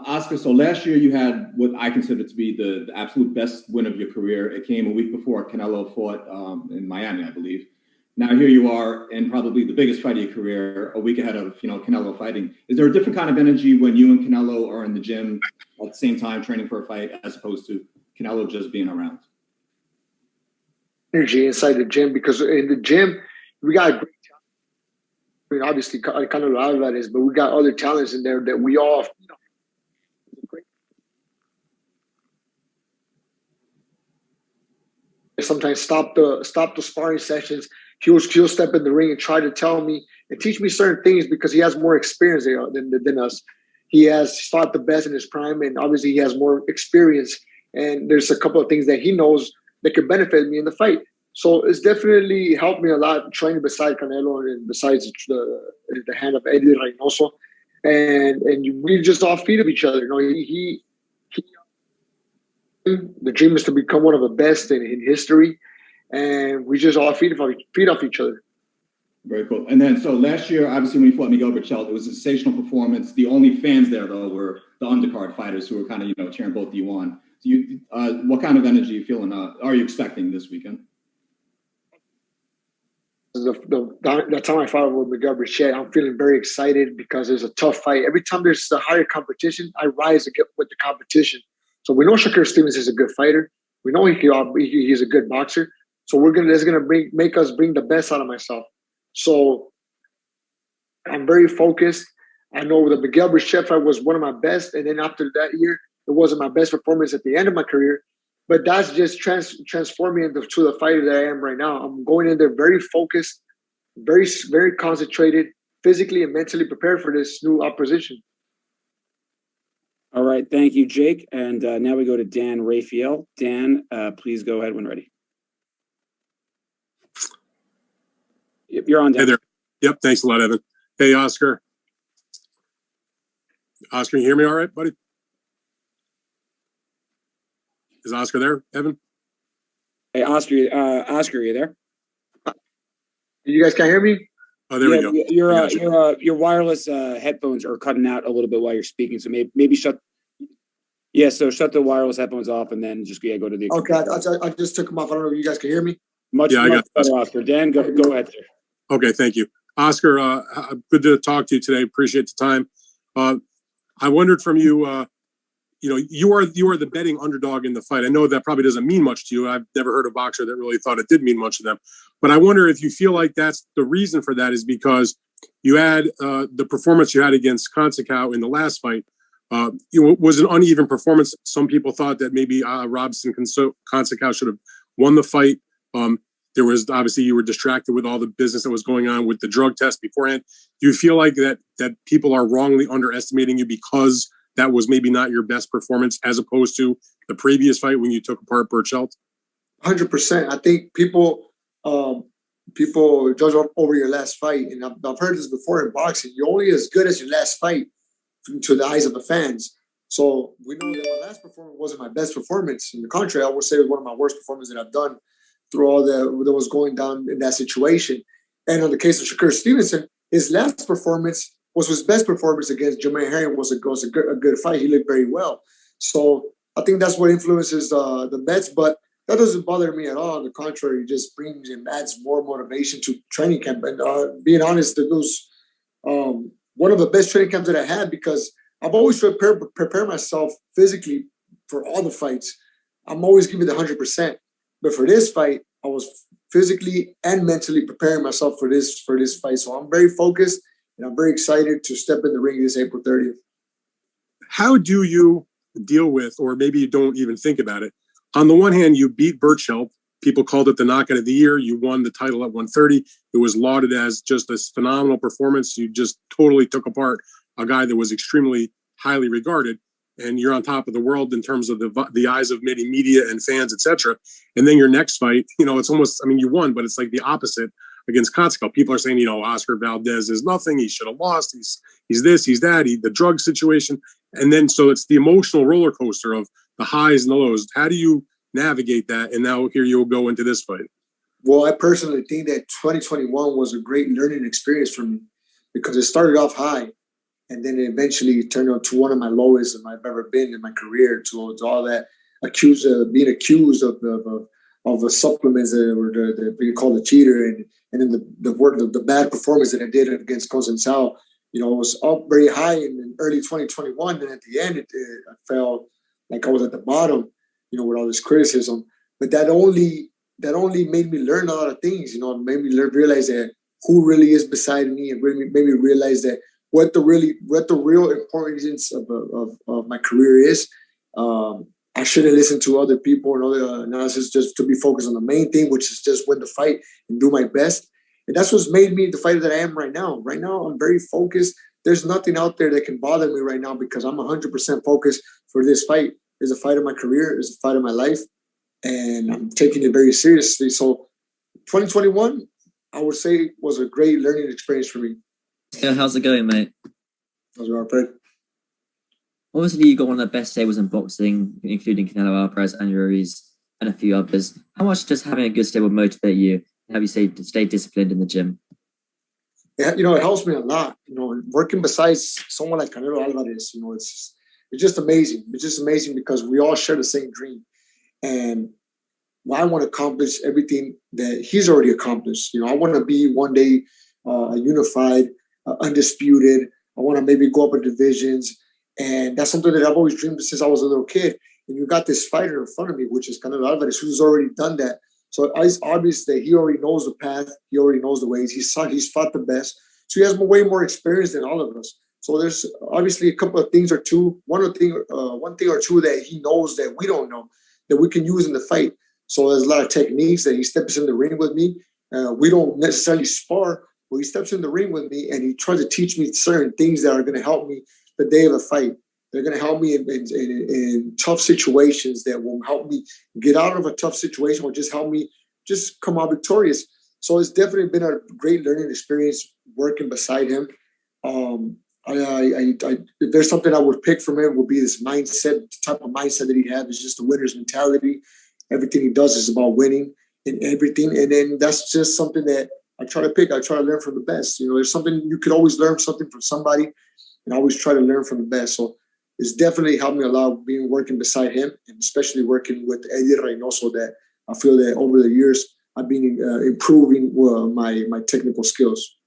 Oscar, so last year you had what I consider to be the absolute best win of your career. It came a week before Canelo fought in Miami, I believe. Now here you are in probably the biggest fight of your career, a week ahead of Canelo fighting. Is there a different kind of energy when you and Canelo are in the gym at the same time training for a fight as opposed to Canelo just being around? Energy inside the gym, because in the gym we got great talent. I mean, obviously Canelo Alvarez, but we got other talents in there that we all sometimes stop the sparring sessions. He'll step in the ring and try to tell me and teach me certain things because he has more experience than us. He has fought the best in his prime, and obviously he has more experience. And there's a couple of things that he knows that could benefit me in the fight. So it's definitely helped me a lot training beside Canelo and besides the hand of Eddie Reynoso. And we just all feed of each other. The dream is to become one of the best in history, and we just all feed off each other. Very cool. And then, so last year, obviously, when you fought Miguel Berchelt, it was a sensational performance. The only fans there, though, were the undercard fighters who were kind of, cheering both of you on. So what kind of energy are you feeling? Are you expecting this weekend? The time I fought with Miguel Berchelt, I'm feeling very excited because it's a tough fight. Every time there's a higher competition, I rise with the competition. So we know Shakur Stevenson is a good fighter. We know he's a good boxer. So that's gonna make us bring the best out of myself. So I'm very focused. I know the Miguel Berchelt fight was one of my best, and then after that year, it wasn't my best performance at the end of my career. But that's just transformed me into the fighter that I am right now. I'm going in there very focused, very very concentrated, physically and mentally prepared for this new opposition. All right, thank you, Jake. And now we go to Dan Raphael. Dan, please go ahead when ready. Yep, you're on, Dan. Hey there. Yep, thanks a lot, Evan. Hey, Oscar. Oscar, you hear me all right, buddy? Is Oscar there, Evan? Hey, Oscar, are you there? You guys can't hear me? Oh, there we go. Your wireless headphones are cutting out a little bit while you're speaking, so maybe shut. Yeah, so shut the wireless headphones off, and then just go to the. Okay, I just took them off. I don't know if you guys can hear me. Much better, Oscar. Dan, go ahead, sir. Okay, thank you, Oscar. Good to talk to you today. Appreciate the time. I wondered from you. You are the betting underdog in the fight. I know that probably doesn't mean much to you. I've never heard a boxer that really thought it did mean much to them. But I wonder if you feel like that's the reason for that is because you had the performance you had against Conceição in the last fight. It was an uneven performance. Some people thought that maybe Robson Conceição should have won the fight. There was obviously you were distracted with all the business that was going on with the drug test beforehand. Do you feel like that people are wrongly underestimating you because that was maybe not your best performance as opposed to the previous fight when you took apart Berchelt? 100%. I think people judge over your last fight. And I've heard this before in boxing. You're only as good as your last fight to the eyes of the fans. So we know that my last performance wasn't my best performance. On the contrary, I would say it was one of my worst performances that I've done through all that was going down in that situation. And in the case of Shakur Stevenson, his last performance was his best performance against Jermaine Herring. Was a good fight. He looked very well. So I think that's what influences the bets, but that doesn't bother me at all. On the contrary, it just brings and adds more motivation to training camp. And being honest, it was one of the best training camps that I had because I've always prepare myself physically for all the fights. I'm always giving the 100%. But for this fight, I was physically and mentally preparing myself for this fight. So I'm very focused. And I'm very excited to step in the ring this April 30th. How do you deal with, or maybe you don't even think about it? On the one hand, you beat Berchelt. People called it the knockout of the year. You won the title at 130. It was lauded as just this phenomenal performance. You just totally took apart a guy that was extremely highly regarded. And you're on top of the world in terms of the eyes of many media and fans, etc. And then your next fight, it's almost, you won, but it's like the opposite. Against Conceição, people are saying, Oscar Valdez is nothing. He should have lost. He's this, he's that. The drug situation, and then so it's the emotional roller coaster of the highs and the lows. How do you navigate that? And now here you'll go into this fight. Well, I personally think that 2021 was a great learning experience for me because it started off high, and then it eventually turned out to one of my lowest I've ever been in my career. To all that being accused of the supplements that were being called a cheater, and then the bad performance that I did against Consensao. It was up very high in early 2021, and at the end, I felt like I was at the bottom, with all this criticism. But that only made me learn a lot of things. It made me realize that who really is beside me, and really made me realize that what the real importance of my career is. I shouldn't listen to other people and other analysis, just to be focused on the main thing, which is just win the fight and do my best. And that's what's made me the fighter that I am right now. Right now, I'm very focused. There's nothing out there that can bother me right now because I'm 100% focused for this fight. It's a fight of my career. It's a fight of my life. And I'm taking it very seriously. So 2021, I would say, was a great learning experience for me. Yeah, how's it going, mate? How's it going, Fred? Obviously, you got one of the best stables in boxing, including Canelo Alvarez and Ruiz and a few others. How much does having a good stable motivate you? Have you stay disciplined in the gym? It helps me a lot. Working besides someone like Canelo Alvarez, it's just amazing. It's just amazing because we all share the same dream, and I want to accomplish everything that he's already accomplished. I want to be one day unified, undisputed. I want to maybe go up in divisions, and that's something that I've always dreamed since I was a little kid. And you got this fighter in front of me, which is Canelo Alvarez, who's already done that. So it's obvious that he already knows the path. He already knows the ways. He's fought the best. So he has way more experience than all of us. So there's obviously a couple of things or two, one thing or two that he knows that we don't know, that we can use in the fight. So there's a lot of techniques that he steps in the ring with me. We don't necessarily spar, but he steps in the ring with me and he tries to teach me certain things that are going to help me the day of the fight. They're going to help me in tough situations that will help me get out of a tough situation or just help me just come out victorious. So it's definitely been a great learning experience working beside him. If there's something I would pick from him, would be this mindset, the type of mindset that he has is just a winner's mentality. Everything he does is about winning and everything. And then that's just something that I try to pick. I try to learn from the best. There's something, you could always learn something from somebody, and I always try to learn from the best. So it's definitely helped me a lot working beside him, and especially working with Eddie Reynoso, that I feel that over the years I've been improving my technical skills.